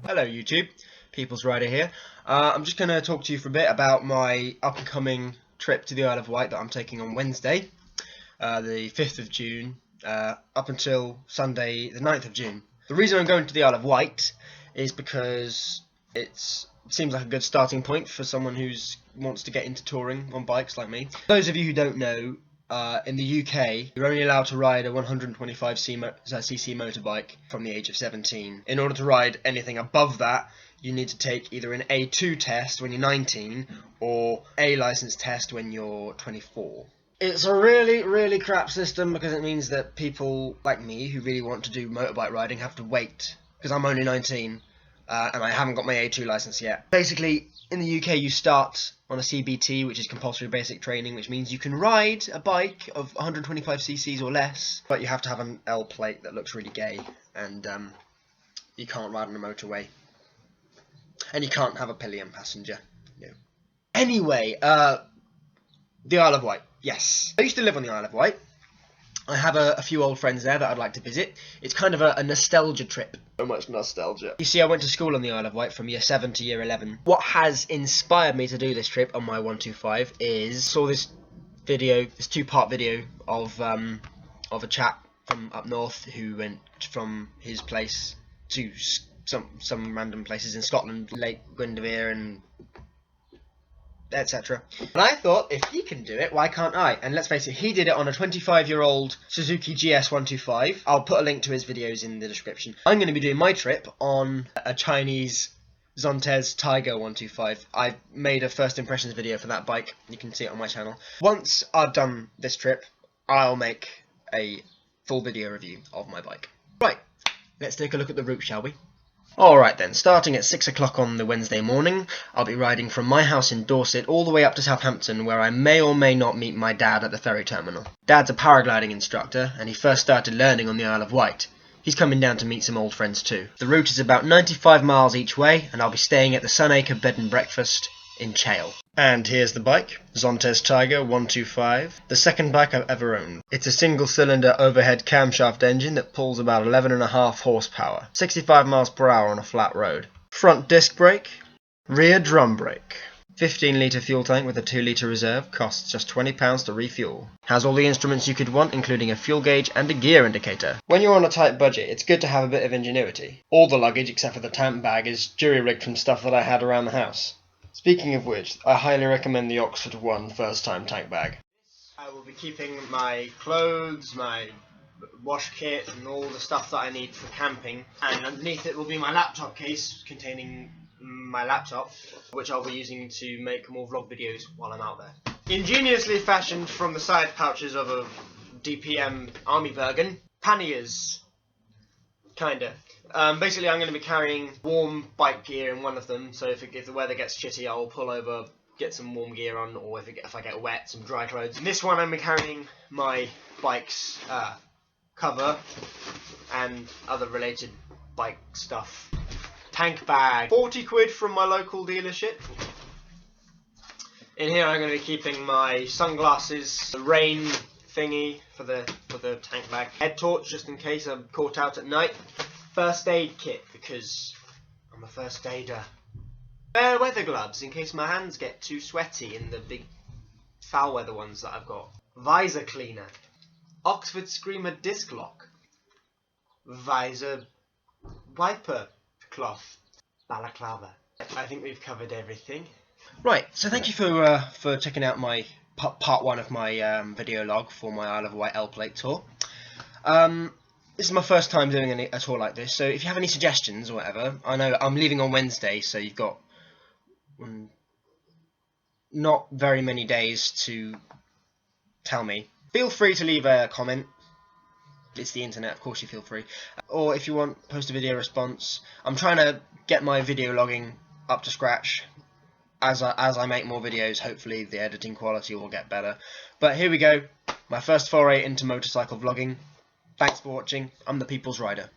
Hello YouTube, People's Rider here. I'm just going to talk to you for a bit about my up and coming trip to the Isle of Wight that I'm taking on Wednesday, the 5th of June, up until Sunday the 9th of June. The reason I'm going to the Isle of Wight is because it seems like a good starting point for someone who wants to get into touring on bikes like me. For those of you who don't know, in the UK, you're only allowed to ride a 125cc motorbike from the age of 17. In order to ride anything above that, you need to take either an A2 test when you're 19 or A license test when you're 24. It's a really crap system because it means that people like me who really want to do motorbike riding have to wait because I'm only 19 and I haven't got my A2 license yet. Basically, in the UK you start on a CBT, which is compulsory basic training, which means you can ride a bike of 125cc or less, but you have to have an L plate that looks really gay, and you can't ride on a motorway, and you can't have a pillion passenger. No. Anyway, the Isle of Wight. Yes, I used to live on the Isle of Wight. I have a few old friends there that I'd like to visit. It's kind of a nostalgia trip. So much nostalgia. You see, I went to school on the Isle of Wight from year 7 to year 11. What has inspired me to do this trip on my 125 is saw this video, this two-part video of a chap from up north who went from his place to some random places in Scotland, Lake Gwyndermere and etc. And I thought, if he can do it, why can't I? And let's face it, he did it on a 25-year-old Suzuki GS 125. I'll put a link to his videos in the description. I'm going to be doing my trip on a Chinese Zontez Tiger 125. I made a first impressions video for that bike. You can see it on my channel. Once I've done this trip, I'll make a full video review of my bike. Right, let's take a look at the route, shall we? Alright then, starting at 6 o'clock on the Wednesday morning, I'll be riding from my house in Dorset all the way up to Southampton, where I may or may not meet my dad at the ferry terminal. Dad's a paragliding instructor, and he first started learning on the Isle of Wight. He's coming down to meet some old friends too. The route is about 95 miles each way, and I'll be staying at the Sunacre Bed and Breakfast in Chale. And here's the bike, Zontez Tiger 125, the second bike I've ever owned. It's a single-cylinder overhead camshaft engine that pulls about 11.5 horsepower, 65 miles per hour on a flat road. Front disc brake, rear drum brake. 15-litre fuel tank with a 2-litre reserve, costs just £20 to refuel. Has all the instruments you could want, including a fuel gauge and a gear indicator. When you're on a tight budget, it's good to have a bit of ingenuity. All the luggage, except for the tank bag, is jury-rigged from stuff that I had around the house. Speaking of which, I highly recommend the Oxford One first-time tank bag. I will be keeping my clothes, my wash kit, and all the stuff that I need for camping. And underneath it will be my laptop case containing my laptop, which I'll be using to make more vlog videos while I'm out there. Ingeniously fashioned from the side pouches of a DPM Army Bergen, panniers. Kinda. Basically, I'm going to be carrying warm bike gear in one of them, so if the weather gets shitty, I'll pull over, get some warm gear on, or if I get wet, some dry clothes. In this one, I'm carrying my bike's cover and other related bike stuff. Tank bag, 40 quid from my local dealership. In here, I'm going to be keeping my sunglasses, the rain thingy for the tank bag, head torch just in case I'm caught out at night. First aid kit, because I'm a first aider. Fair weather gloves, in case my hands get too sweaty in the big foul weather ones that I've got. Visor cleaner. Oxford Screamer disc lock. Visor wiper cloth. Balaclava. I think we've covered everything. Right, so thank you for checking out my part 1 of my video log for my Isle of Wight L plate tour. This is my first time doing a tour like this, so if you have any suggestions or whatever, I know I'm leaving on Wednesday, so you've got not very many days to tell me. Feel free to leave a comment. It's the internet, of course you feel free. Or if you want, post a video response. I'm trying to get my video logging up to scratch. As I make more videos, hopefully the editing quality will get better. But here we go, my first foray into motorcycle vlogging. Thanks for watching. I'm the People's Rider.